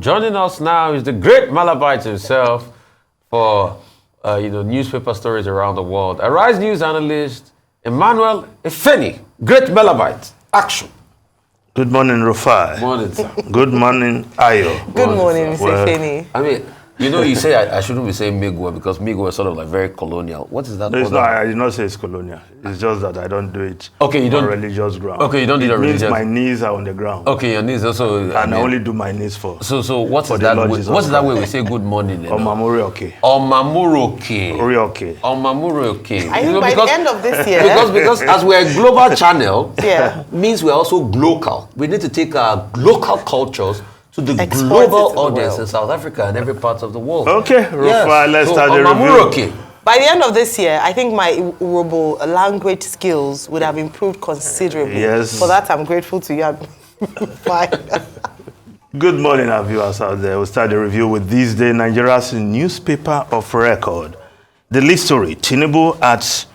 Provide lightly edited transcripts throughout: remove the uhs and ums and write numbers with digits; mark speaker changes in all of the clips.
Speaker 1: Joining us now is the great Malabite himself for newspaper stories around the world. Arise News analyst Emmanuel Efeni. Great Malabite. Action.
Speaker 2: Good morning, Rufai.
Speaker 1: Morning, sir.
Speaker 2: Good morning, Ayo.
Speaker 3: Good morning, Mr. Efeni.
Speaker 1: I mean, you say I shouldn't be saying Migwa because Migwa is sort of like very colonial. What is that?
Speaker 2: No, it's not, I did not say it's colonial. It's just that I don't do it on religious ground.
Speaker 1: Okay, you don't do it on religious.
Speaker 2: It means my knees are on the ground.
Speaker 1: Okay, your knees also.
Speaker 2: And I only do my knees for.
Speaker 1: So what is that? What is that way we say good morning?
Speaker 2: Omamuroke.
Speaker 1: Omamuroke.
Speaker 2: Omamuroke.
Speaker 1: Omamuroke.
Speaker 3: I think by the end of this year.
Speaker 1: Because as we're a global channel, means we're also local. We need to take our local cultures to the global audience in South Africa and every part of the world.
Speaker 2: Okay, Rufa, let's start the review.
Speaker 3: By the end of this year, I think my Urobo language skills would have improved considerably.
Speaker 2: Yes.
Speaker 3: For that, I'm grateful to you. Fine.
Speaker 2: Good morning, our viewers out there. We'll start the review with this day Nigeria's newspaper of record. The lead story, Tinubu at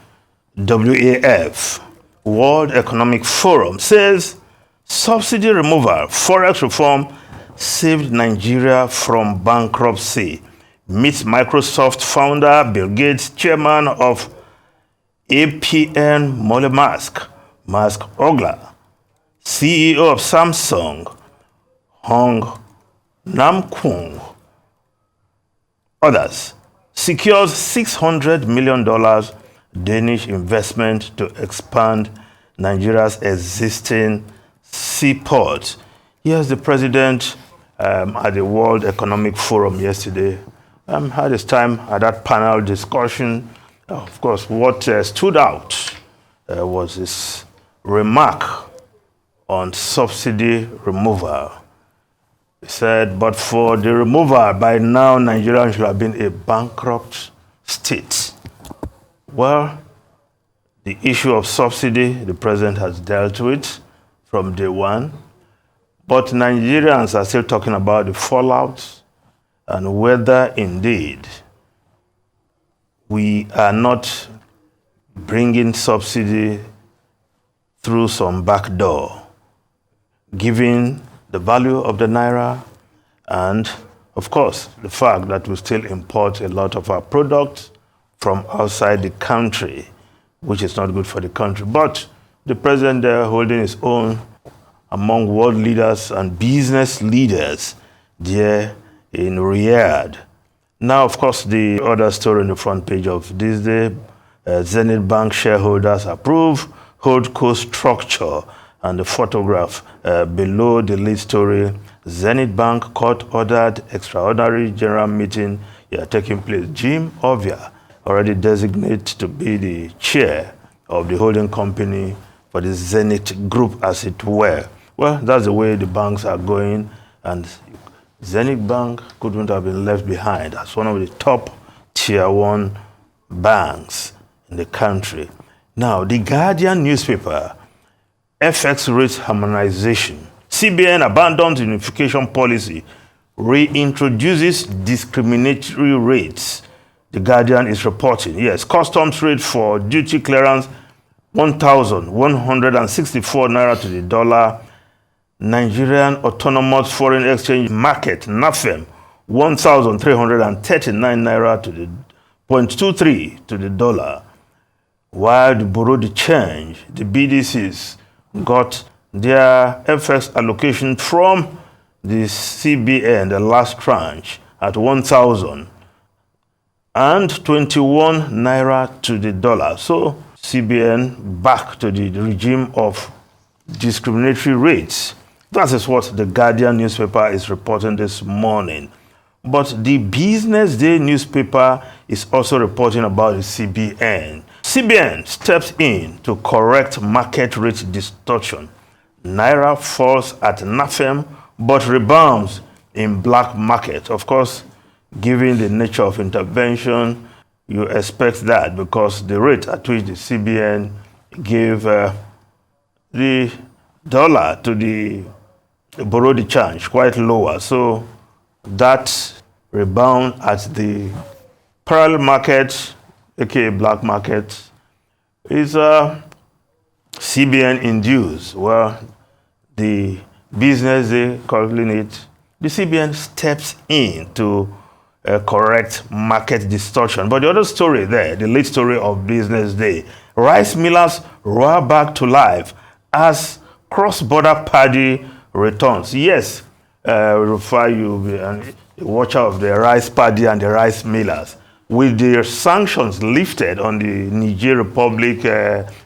Speaker 2: WEF, World Economic Forum, says subsidy removal, Forex reform, saved Nigeria from bankruptcy. Meets Microsoft founder, Bill Gates, chairman of APN Mole Musk Ogla, CEO of Samsung, Hong Namkung. Others. Secures $600 million Danish investment to expand Nigeria's existing seaport. Here's the president at the World Economic Forum yesterday. Had his time at that panel discussion. Of course, what stood out was his remark on subsidy removal. He said, but for the removal, by now Nigeria should have been a bankrupt state. Well, the issue of subsidy, the president has dealt with from day one. But Nigerians are still talking about the fallout and whether indeed we are not bringing subsidy through some back door, given the value of the naira and, of course, the fact that we still import a lot of our products from outside the country, which is not good for the country. But the president there holding his own among world leaders and business leaders there in Riyadh. Now, of course, the other story on the front page of this day, Zenith Bank shareholders approve holdco structure, and the photograph below the lead story, Zenith Bank court-ordered extraordinary general meeting taking place. Jim Ovia already designated to be the chair of the holding company for the Zenith Group, as it were. Well, that's the way the banks are going, and Zenith Bank couldn't have been left behind as one of the top tier 1 banks in the country. Now, the Guardian newspaper, FX rate harmonization. CBN abandons unification policy, reintroduces discriminatory rates. The Guardian is reporting, yes, customs rate for duty clearance, 1,164 naira to the dollar. Nigerian Autonomous Foreign Exchange Market, NAFEM, 1,339 naira to the 0.23 to the dollar. While the Bureau de Change, the BDCs, got their FX allocation from the CBN, the last tranche, at 1,021 naira to the dollar. So CBN back to the regime of discriminatory rates. That is what the Guardian newspaper is reporting this morning. But the Business Day newspaper is also reporting about the CBN. CBN steps in to correct market rate distortion. Naira falls at NAFEM but rebounds in black market. Of course, given the nature of intervention, you expect that because the rate at which the CBN gave the dollar to the Bureau de Change quite lower. So that rebound at the parallel market, aka black market, is CBN induced. Well, the Business Day calling it the CBN steps in to correct market distortion. But the other story there, the lead story of Business Day, rice millers roar back to life as cross-border paddy returns. Yes, Rufai, you'll be a watcher of the rice paddy and the rice millers. With the sanctions lifted on the Niger Republic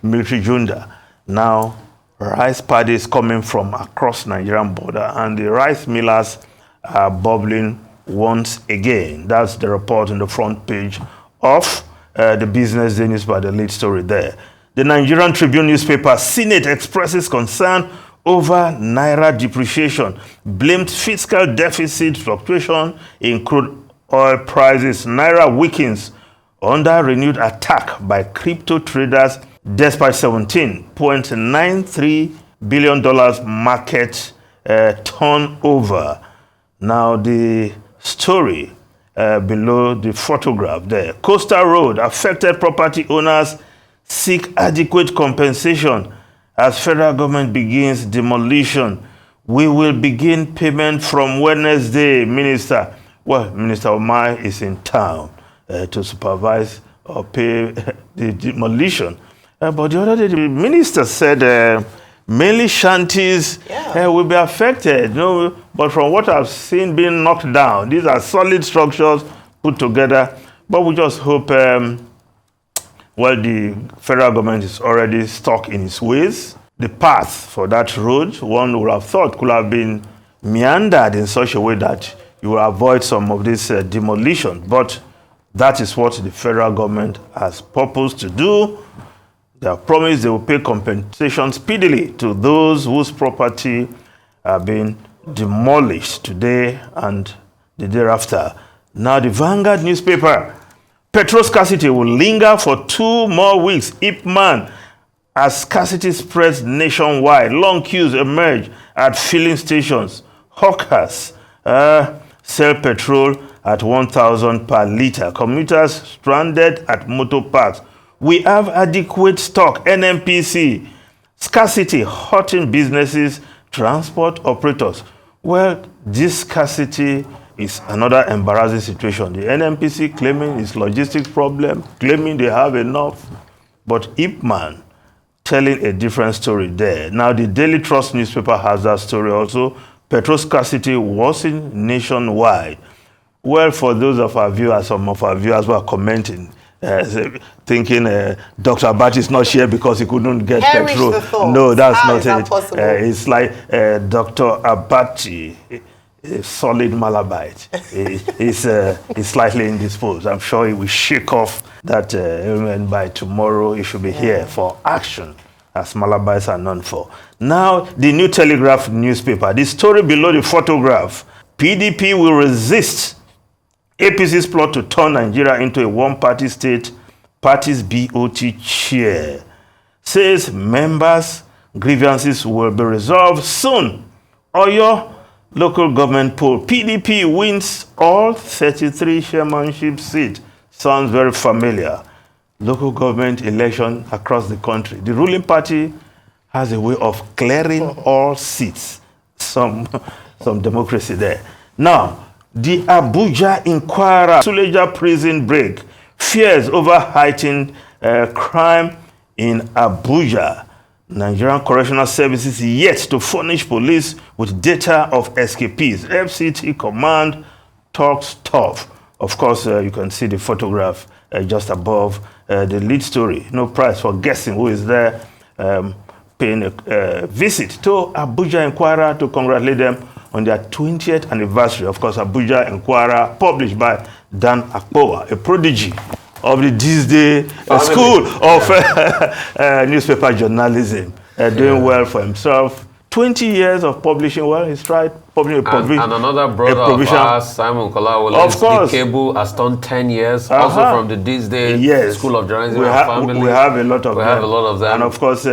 Speaker 2: military junta, now rice paddy is coming from across Nigerian border, and the rice millers are bubbling once again. That's the report on the front page of the Business Day newspaper, the lead story there. The Nigerian Tribune newspaper, Senate expresses concern over Naira depreciation, blamed fiscal deficit fluctuation in crude oil prices. Naira weakens under renewed attack by crypto traders despite $17.93 billion market turnover. Now the story below the photograph there. Coastal Road, affected property owners seek adequate compensation as federal government begins demolition. We will begin payment from Wednesday, Minister. Well, Minister Omar is in town to supervise or pay the demolition. But the other day, the minister said mainly shanties will be affected. No, but from what I've seen being knocked down, these are solid structures put together. But we just hope, well, the federal government is already stuck in its ways. The path for that road, one would have thought, could have been meandered in such a way that you will avoid some of this demolition. But that is what the federal government has purposed to do. They have promised they will pay compensation speedily to those whose property are being demolished today and the day after. Now the Vanguard newspaper, petrol scarcity will linger for 2 more weeks. Ipman, as scarcity spreads nationwide, long queues emerge at filling stations. Hawkers sell petrol at 1,000 per litre. Commuters stranded at motor parks. We have adequate stock. NNPC. Scarcity hurting businesses, transport operators. Well, this scarcity is another embarrassing situation. The NNPC claiming its logistic problem, claiming they have enough. But Ipman telling a different story there. Now, the Daily Trust newspaper has that story also. Petrol scarcity worsened nationwide. Well, for those of our viewers, some of our viewers were commenting, thinking Dr. Abati is not here because he couldn't get petrol. No, that's not it. It's like Dr. Abati, a solid Malabite. He's slightly indisposed. I'm sure he will shake off that ailment by tomorrow. He should be here for action, as Malabites are known for. Now, the New Telegraph newspaper, the story below the photograph, PDP will resist APC's plot to turn Nigeria into a one-party state, party's BOT chair. Says members' grievances will be resolved soon. Oyo local government poll, PDP wins all 33 chairmanship seats. Sounds very familiar. Local government election across the country. The ruling party has a way of clearing all seats. Some democracy there. Now, the Abuja Inquirer, Suleja prison break, fears over heightened crime in Abuja. Nigerian Correctional Services yet to furnish police with data of escapees. FCT command talks tough. Of course, you can see the photograph just above the lead story. No prize for guessing who is there paying a visit to Abuja Inquirer to congratulate them on their 20th anniversary. Of course, Abuja Inquirer, published by Dan Akpowa, a prodigy of the these day school of newspaper journalism, doing well for himself. 20 years of publishing. Well, he's tried publishing a provision. And
Speaker 1: another brother of ours, Simon Kolawole,
Speaker 2: of course,
Speaker 1: the Cable has done 10 years, also from the these day School of Journalism family.
Speaker 2: We have a lot of
Speaker 1: them. Have a lot of them.
Speaker 2: And of course,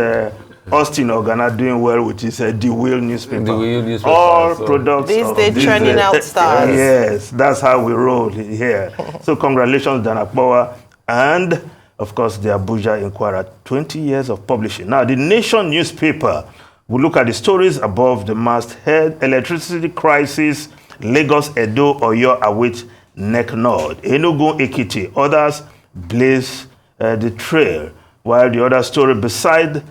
Speaker 2: Austin Ogana doing well with his The Wheel newspaper.
Speaker 1: The Wheel newspaper.
Speaker 2: All products.
Speaker 3: These days churning out stars.
Speaker 2: Yes, that's how we roll here. So congratulations, Dan Akpowa, and of course the Abuja Inquirer. 20 years of publishing. Now the Nation newspaper. We look at the stories above the masthead. Electricity crisis Lagos, Edo, Oyo await neck nod. Enugu, Ekiti, others blaze the trail. While the other story beside,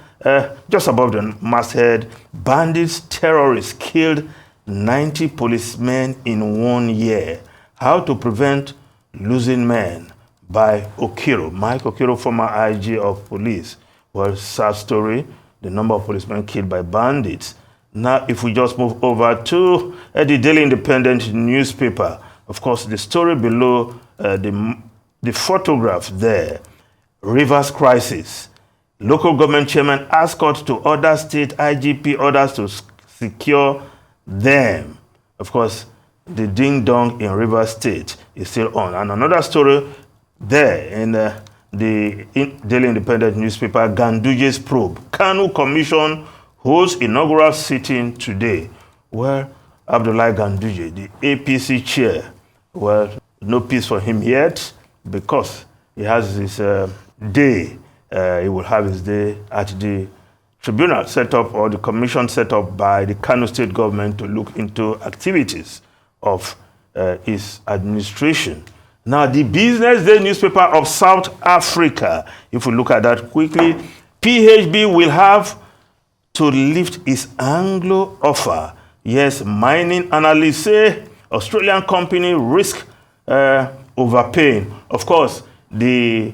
Speaker 2: just above the masthead, bandits, terrorists killed 90 policemen in 1 year. How to prevent losing men by Okiro. Mike Okiro, former IG of police. Well, sad story, the number of policemen killed by bandits. Now, if we just move over to the Daily Independent newspaper, of course, the story below the photograph there, Rivers crisis. Local government chairman asked court to order state IGP orders to secure them. Of course, the ding-dong in Rivers State is still on. And another story there in the Daily Independent newspaper, Ganduje's probe. Kanu Commission holds inaugural sitting today. Well, Abdullahi Ganduje, the APC chair, well, no peace for him yet because he has his day. He will have his day at the tribunal set up, or the commission set up by the Kano state government to look into activities of his administration. Now, the Business Day newspaper of South Africa, if we look at that quickly, PHB will have to lift its Anglo offer. Yes, mining analysts say Australian company risk overpaying. Of course, the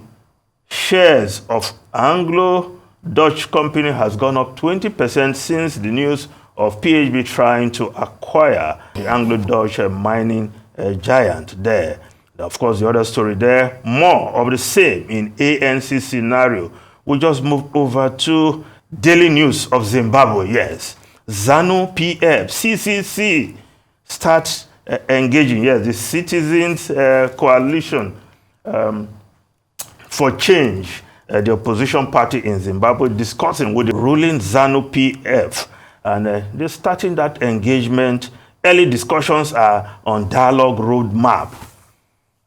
Speaker 2: shares of Anglo-Dutch company has gone up 20% since the news of PHB trying to acquire the Anglo-Dutch mining giant there. Of course, the other story there, more of the same in ANC scenario. We just move over to Daily News of Zimbabwe, yes. ZANU PF, CCC starts engaging, yes, the Citizens Coalition for Change, the opposition party in Zimbabwe, discussing with the ruling ZANU PF. And they're starting that engagement. Early discussions are on dialogue roadmap.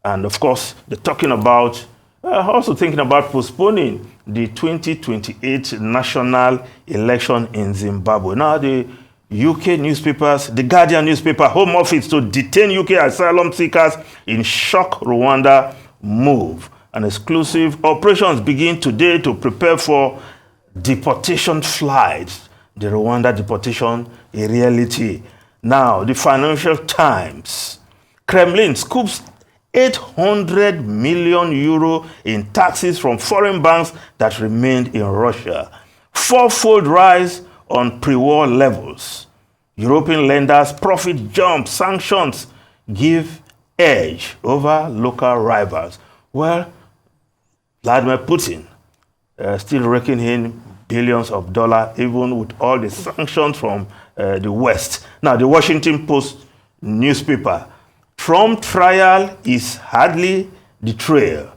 Speaker 2: And of course, they're talking about, also thinking about postponing the 2028 national election in Zimbabwe. Now, the UK newspapers, the Guardian newspaper, Home Office to detain UK asylum seekers in shock Rwanda move. An exclusive operations begin today to prepare for deportation flights. The Rwanda deportation, a reality. Now, the Financial Times, Kremlin scoops 800 million euro in taxes from foreign banks that remained in Russia. Fourfold rise on pre-war levels. European lenders' profit jump. Sanctions give edge over local rivals. Well, Vladimir Putin still raking in billions of dollars, even with all the sanctions from the West. Now, the Washington Post newspaper, Trump trial is hardly the trail.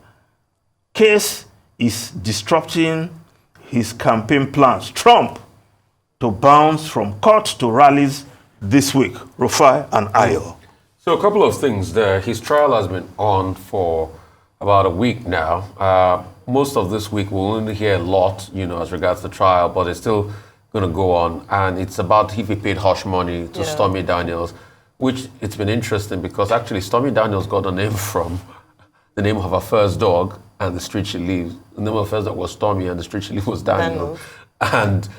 Speaker 2: Case is disrupting his campaign plans. Trump to bounce from court to rallies this week. Rufai and Ayo.
Speaker 1: So a couple of things there. His trial has been on for about a week now. Most of this week we'll only hear a lot, as regards the trial, but it's still going to go on. And it's about if he paid hush money to Stormy Daniels, which it's been interesting because actually Stormy Daniels got a name from the name of her first dog and the street she lives. The name of her first dog was Stormy and the street she lives was Daniel. And,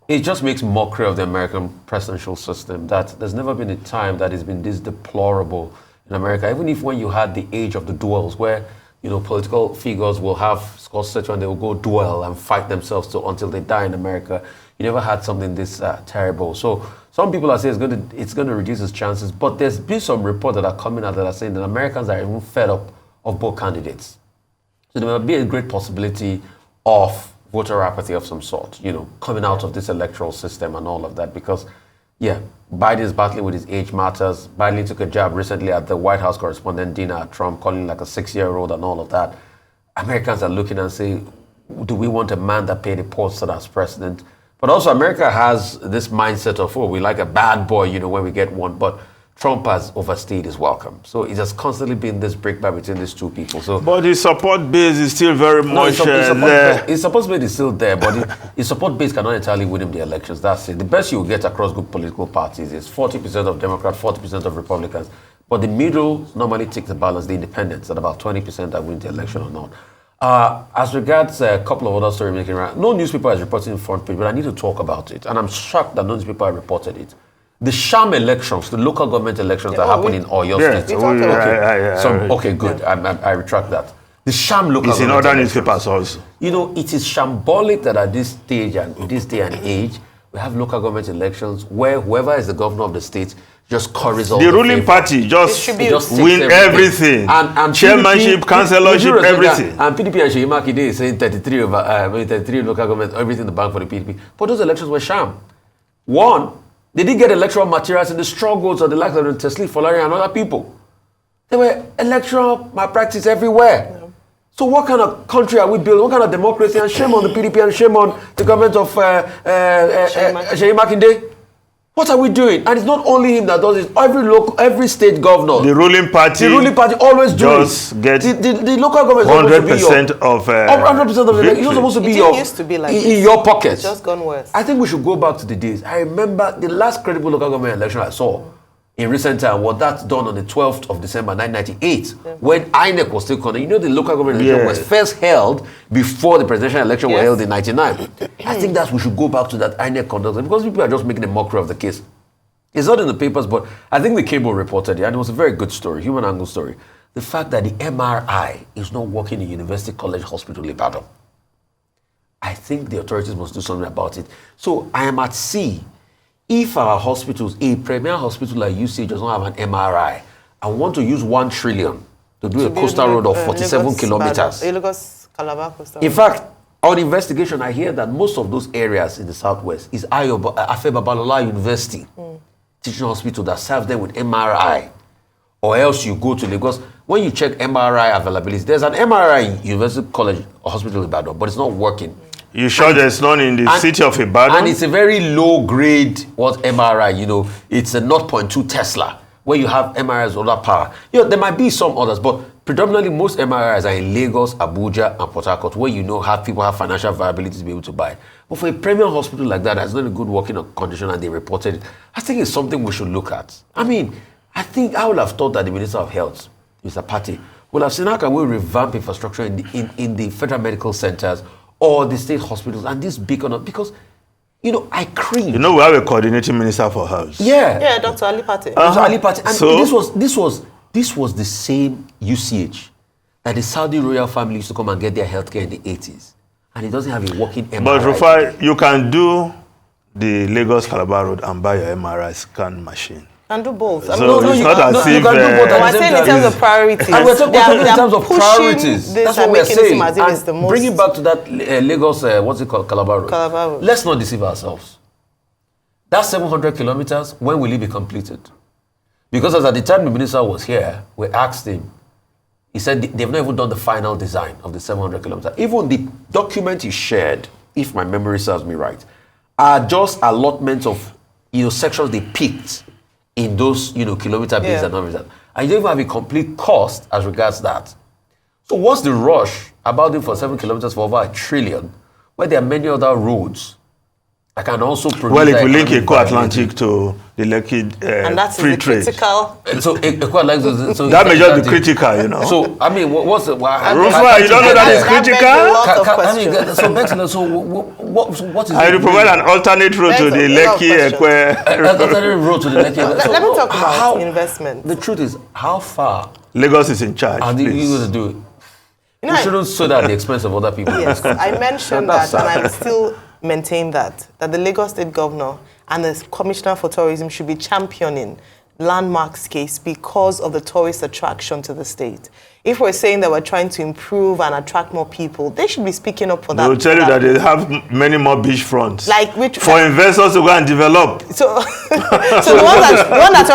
Speaker 1: it just makes mockery of the American presidential system that there's never been a time that it's been this deplorable in America. Even if when you had the age of the duels where, political figures will have scarcity and they will go duel and fight themselves until they die in America, you never had something this terrible. So some people are saying it's going to reduce his chances, but there's been some reports that are coming out that are saying that Americans are even fed up of both candidates. So there might be a great possibility of voter apathy of some sort, coming out of this electoral system and all of that because, Biden is battling with his age matters. Biden took a jab recently at the White House correspondent dinner at Trump, calling like a 6-year-old and all of that. Americans are looking and saying, do we want a man that paid a poor son as president? But also America has this mindset of, we like a bad boy, when we get one. But Trump has overstayed his welcome. So it has constantly been this breakback between these two people. So,
Speaker 2: but his support base is still very much
Speaker 1: there. His support base is still there, but his support base cannot entirely win him the elections. That's it. The best you will get across good political parties is 40% of Democrats, 40% of Republicans. But the middle normally takes the balance, the independents, at about 20% that win the election or not. As regards a couple of other stories making around, no newspaper is reporting in front page, but I need to talk about it. And I'm shocked that no newspaper reported it. The sham elections, the local government elections that happened in Oyo State. Okay, good. I retract that. The sham local
Speaker 2: it's
Speaker 1: government
Speaker 2: in other
Speaker 1: elections.
Speaker 2: newspapers also.
Speaker 1: You know, it is shambolic that at this stage and this day and age, we have local government elections where whoever is the governor of the state just curries all
Speaker 2: the ruling party just win everything.
Speaker 1: And
Speaker 2: chairmanship, councillorship, everything.
Speaker 1: And PDP and Sheyi Makinde is saying 33 local government, everything in the bank for the PDP. But those elections were sham. One, they didn't get electoral materials in the struggles of the likes of Tesli, Folari, and other people. There were electoral malpractice everywhere. Yeah. So what kind of country are we building? What kind of democracy? And shame on the PDP and shame on the government of Sheyi Makinde. What are we doing? And it's not only him that does it. Every state governor,
Speaker 2: the ruling party
Speaker 1: always does
Speaker 2: it. Get
Speaker 1: the local government
Speaker 2: 100% of
Speaker 1: 100% of the it's not supposed to be
Speaker 3: used to be like
Speaker 1: in your pocket.
Speaker 3: It's just gone worse.
Speaker 1: I think we should go back to the days. I remember the last credible local government election I saw in recent time was that done on the 12th of December 1998 when INEC was still conducting. You know, the local government election was first held before the presidential election was held in 99. I think that we should go back to that INEC conduct because people are just making a mockery of the case. It's not in the papers, but I think the cable reported it, and it was a very good story, human angle story. The fact that the MRI is not working in University College Hospital Ibadan. I think the authorities must do something about it. So I am at sea. If our hospitals, a premier hospital like UCH does not have an MRI, I want to use 1 trillion to do a coastal road of 47 kilometers. In fact, on investigation, I hear that most of those areas in the southwest is Afe Babalola University teaching hospital that serves them with MRI. Or else you go to Lagos. When you check MRI availability, there's an MRI in University College Hospital in Ibadan, but it's not working.
Speaker 2: You sure there's none in the city of Ibadan?
Speaker 1: And it's a very low grade MRI, you know, it's a 0.2 Tesla, where you have MRIs with other power. You know, there might be some others, but predominantly most MRIs are in Lagos, Abuja, and Port Harcourt, where you know people have financial viability to be able to buy. But for a premium hospital like that that's not in a good working condition and they reported it, I think it's something we should look at. I mean, I would have thought that the Minister of Health, Mr. Pate, would have seen how can we revamp infrastructure in the federal medical centers or the state hospitals and this beacon because, you know, I cringe.
Speaker 2: You know, we have a coordinating minister for health.
Speaker 3: Yeah, Dr. Ali Pate.
Speaker 1: Dr. Ali Pate. And this was the same UCH that the Saudi royal family used to come and get their healthcare in the 80s. And it doesn't have a working MRI.
Speaker 2: But Rufai, you can do the Lagos-Calabar Road and buy your MRI scan machine.
Speaker 3: And do both.
Speaker 2: So it's not as if...
Speaker 3: I'm saying in terms of priorities.
Speaker 1: And we're talking in terms of priorities. That's what we're saying. And bringing back to that Lagos, Calabar Road.
Speaker 3: Calabar Road.
Speaker 1: Let's not deceive ourselves. That 700 kilometers, when will it be completed? Because as at the time the minister was here, we asked him, he said they've not even done the final design of the 700 kilometers. Even the document he shared, if my memory serves me right, are just allotments of, sections they picked in those, kilometer base and all that. And you don't even have a complete cost as regards that. So what's the rush about it for 7 kilometers for over 1 trillion, where there are many other roads that can also produce...
Speaker 2: Well, if we link Eco-Atlantic to the Lekki
Speaker 3: and that's
Speaker 2: free trade.
Speaker 3: Critical.
Speaker 1: So Eco-Atlantic... So
Speaker 2: that may just be critical,
Speaker 1: So, I mean, what's the...
Speaker 2: Rufai, you don't know that is
Speaker 3: critical?
Speaker 1: What is...
Speaker 2: I will provide an alternate route to the Lekki...
Speaker 1: Alternate route to the Lekki...
Speaker 3: Let me talk about investment.
Speaker 1: The truth is, how far...
Speaker 2: Lagos is in charge,
Speaker 1: are you going to do it? You shouldn't sow that at the expense of other people.
Speaker 3: Yes, I mentioned that, and I still maintain that the Lagos State Governor and the Commissioner for Tourism should be championing Landmark's case because of the tourist attraction to the state. If we're saying that we're trying to improve and attract more people, they should be speaking up for that.
Speaker 2: They will tell you that they have many more beachfronts. For investors to go and develop.
Speaker 3: So the one that's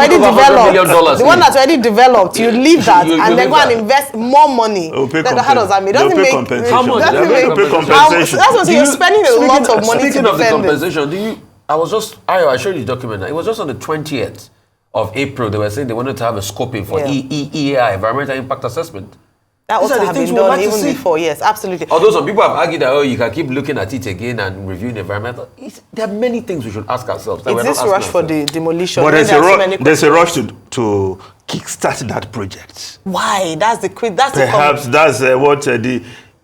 Speaker 3: already developed, you leave that and then go and invest more money. How does that mean?
Speaker 2: They'll pay compensation.
Speaker 1: How much?
Speaker 2: They'll pay compensation.
Speaker 3: That's what you're spending a lot of money to defend
Speaker 1: Speaking of the compensation, I showed you the document. It was just on the 20th of April, they were saying they wanted to have a scoping for EEI, Environmental Impact Assessment.
Speaker 3: That also have been done even before, yes, absolutely.
Speaker 1: Although some people have argued that, you can keep looking at it again and reviewing environmental. There are many things we should ask ourselves.
Speaker 3: Is this rush for the demolition?
Speaker 2: But there's a rush to kickstart that project.
Speaker 3: Why?
Speaker 2: Perhaps that's what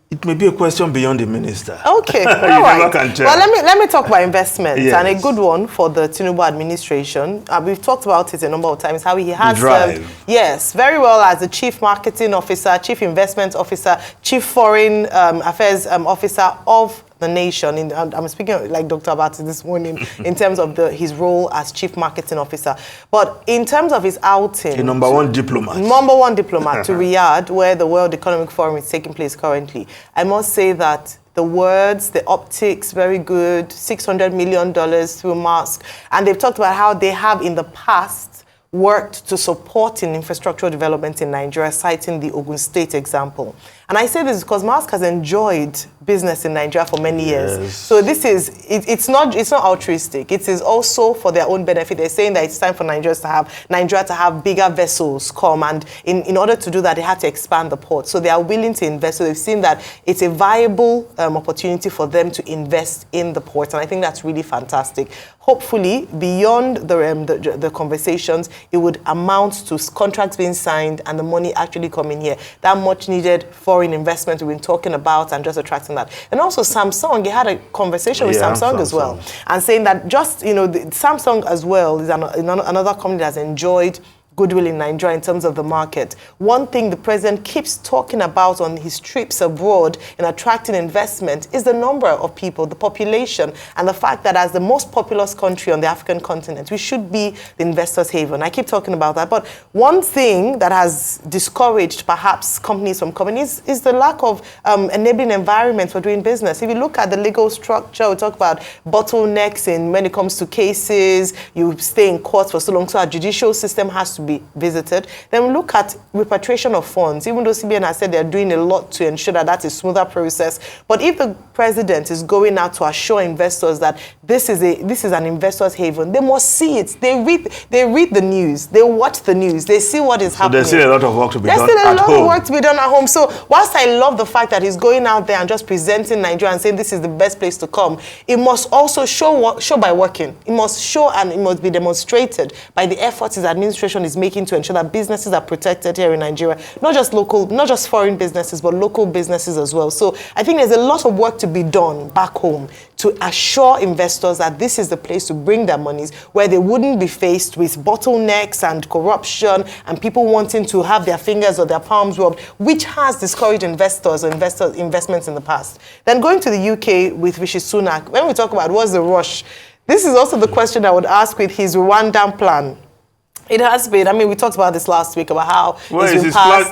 Speaker 2: it may be a question beyond the minister.
Speaker 3: Okay, all right. Well, let me talk about investments, and a good one for the Tinubu administration. We've talked about it a number of times, how he has yes, very well as the chief marketing officer, chief investment officer, chief foreign affairs officer of the nation. I'm speaking like Dr. Abati this morning in terms of his role as chief marketing officer. But in terms of his outing,
Speaker 2: the number one diplomat
Speaker 3: to Riyadh, where the World Economic Forum is taking place currently, I must say that the words, the optics, very good, $600 million through Musk. And they've talked about how they have in the past worked to support in infrastructural development in Nigeria, citing the Ogun State example. And I say this because Musk has enjoyed business in Nigeria for many years. So this is, it's not altruistic. It is also for their own benefit. They're saying that it's time for Nigeria to have bigger vessels come. And in order to do that, they had to expand the port. So they are willing to invest. So they've seen that it's a viable opportunity for them to invest in the port. And I think that's really fantastic. Hopefully, beyond the conversations, it would amount to contracts being signed and the money actually coming here. That much needed foreign investment we've been talking about and just attracting that. And also Samsung, he had a conversation with Samsung as well, and saying that Samsung as well is another company that has enjoyed goodwill in Nigeria in terms of the market. One thing the president keeps talking about on his trips abroad in attracting investment is the number of people, the population, and the fact that as the most populous country on the African continent, we should be the investors' haven. I keep talking about that. But one thing that has discouraged perhaps companies from coming is the lack of enabling environment for doing business. If you look at the legal structure, we talk about bottlenecks when it comes to cases, you stay in court for so long, so our judicial system has to be visited. Then we look at repatriation of funds, even though CBN has said they're doing a lot to ensure that that's a smoother process. But if the president is going out to assure investors that this is an investor's haven, they must see it. They read the news, they watch the news, they see what is happening.
Speaker 2: There's still a lot of work to be done at home.
Speaker 3: There's still a lot of work to be done at home. So whilst I love the fact that he's going out there and just presenting Nigeria and saying this is the best place to come, it must also show by working. It must show and it must be demonstrated by the efforts his administration is making to ensure that businesses are protected here in Nigeria, not just foreign businesses, but local businesses as well. So I think there's a lot of work to be done back home to assure investors that this is the place to bring their monies, where they wouldn't be faced with bottlenecks and corruption and people wanting to have their fingers or their palms rubbed, which has discouraged investments in the past. Then going to the UK with Rishi Sunak, when we talk about what's the rush, this is also the question I would ask with his Rwandan plan. It has been. I mean, we talked about this last week about how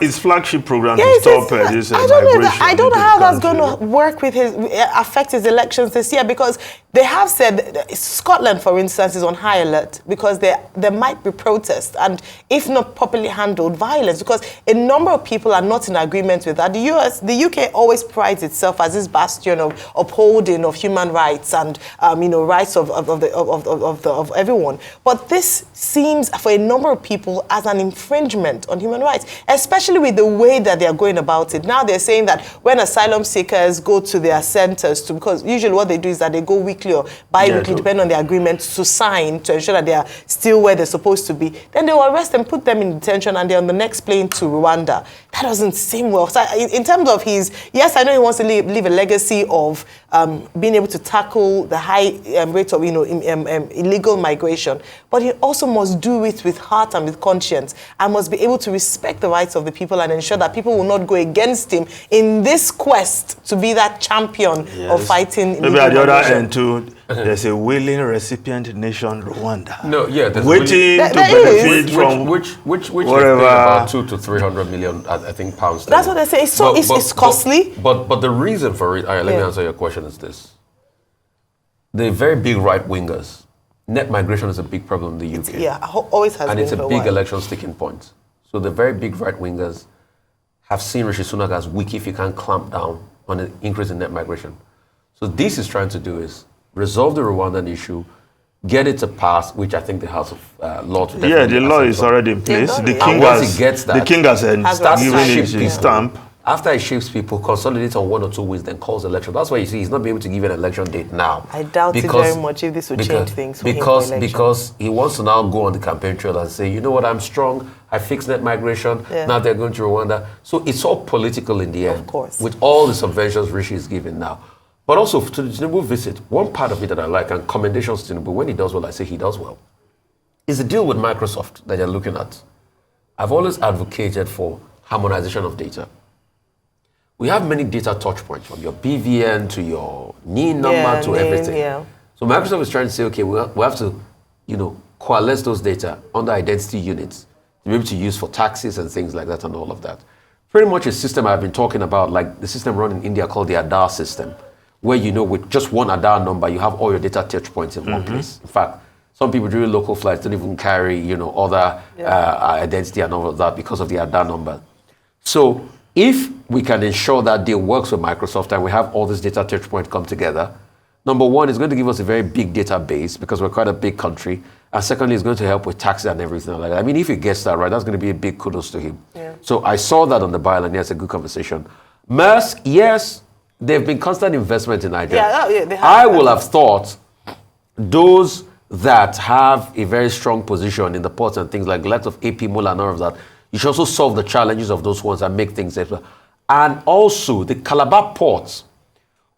Speaker 2: his flagship program to stop this migration.
Speaker 3: I don't know how that's going to work with affect his elections this year, because they have said Scotland, for instance, is on high alert because there might be protests and, if not properly handled, violence, because a number of people are not in agreement with that. The UK always prides itself as this bastion of upholding of human rights and rights of everyone. But this seems for a number of people as an infringement on human rights, especially with the way that they are going about it. Now they're saying that when asylum seekers go to their centers, because usually what they do is that they go weekly or bi-weekly, depending on the agreement, to sign to ensure that they are still where they're supposed to be. Then they will arrest them, put them in detention, and they're on the next plane to Rwanda. That doesn't seem well. So in terms of yes, I know he wants to leave a legacy of being able to tackle the high rate of illegal migration, but he also must do it with heart and with conscience, and must be able to respect the rights of the people and ensure that people will not go against him in this quest to be that champion of fighting illegal migration.
Speaker 2: Maybe at the other end too, there's a willing recipient nation, Rwanda.
Speaker 1: No, yeah, there's
Speaker 2: waiting to benefit from
Speaker 1: which whatever about 200 to 300 million, I think, pounds.
Speaker 3: That's what they say. It's costly.
Speaker 1: But the reason for it, let me answer your question, is this: the very big right wingers. Net migration is a big problem in the UK.
Speaker 3: Always has been.
Speaker 1: And it's a big election sticking point. So the very big right-wingers have seen Rishi Sunak as weak if he can't clamp down on an increase in net migration. So this is trying to do is resolve the Rwandan issue, get it to pass, which I think the House of Lords.
Speaker 2: Yeah, the law is already in place. The king
Speaker 1: starts
Speaker 2: given
Speaker 1: shift
Speaker 2: his stamp.
Speaker 1: After he shifts people, consolidates on 1 or 2 weeks, then calls election. That's why you see he's not be able to give an election date now.
Speaker 3: I doubt it very much if this will change things for him for election.
Speaker 1: Because he wants to now go on the campaign trail and say, you know what, I'm strong, I fixed net migration, now they're going to Rwanda. So it's all political in the end.
Speaker 3: Of course.
Speaker 1: With all the subventions Rishi is giving now. But also, to the Tinubu visit, one part of it that I like, and commendations to Tinubu, when he does well, I say he does well, is the deal with Microsoft that you're looking at. I've always advocated for harmonization of data. We have many data touch points, from your BVN to your NIN number to everything.
Speaker 3: Yeah.
Speaker 1: So Microsoft is trying to say, okay, we have to, coalesce those data under identity units to be able to use for taxes and things like that and all of that. Pretty much a system I've been talking about, like the system run in India called the Aadhaar system, where with just one Aadhaar number, you have all your data touch points in one place. In fact, some people during local flights don't even carry, other identity and all of that because of the Aadhaar number. So if we can ensure that deal works with Microsoft and we have all these data touch points come together, number one, it's going to give us a very big database because we're quite a big country. And secondly, it's going to help with taxes and everything like that. I mean, if he gets that right, that's going to be a big kudos to him. Yeah. So I saw that on the byline. Yes, a good conversation. Maersk, yes, they've been constant investment in Nigeria.
Speaker 3: They have.
Speaker 1: I will have thought those that have a very strong position in the ports and things like the likes of AP Mola and all of that, you should also solve the challenges of those ones and make things better. And also the Calabar ports,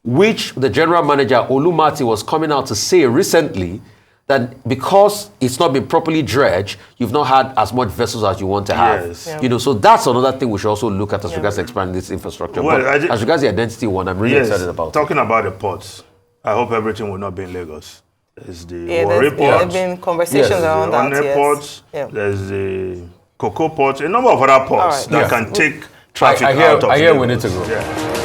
Speaker 1: which the general manager Olumati was coming out to say recently that because it's not been properly dredged, you've not had as much vessels as you want to have.
Speaker 2: Yes.
Speaker 3: Yeah.
Speaker 1: So that's another thing we should also look at as regards expanding this infrastructure.
Speaker 2: Well,
Speaker 1: but as regards the identity one, I'm really excited about
Speaker 2: Talking about the ports, I hope everything will not be in Lagos. There's the
Speaker 3: Warri
Speaker 2: port.
Speaker 3: There have been conversations around that.
Speaker 2: Ports, there's the Cocoa port, a number of other ports that can take traffic out of
Speaker 1: I hear we
Speaker 2: Lagos.
Speaker 1: need to go.
Speaker 2: Yeah.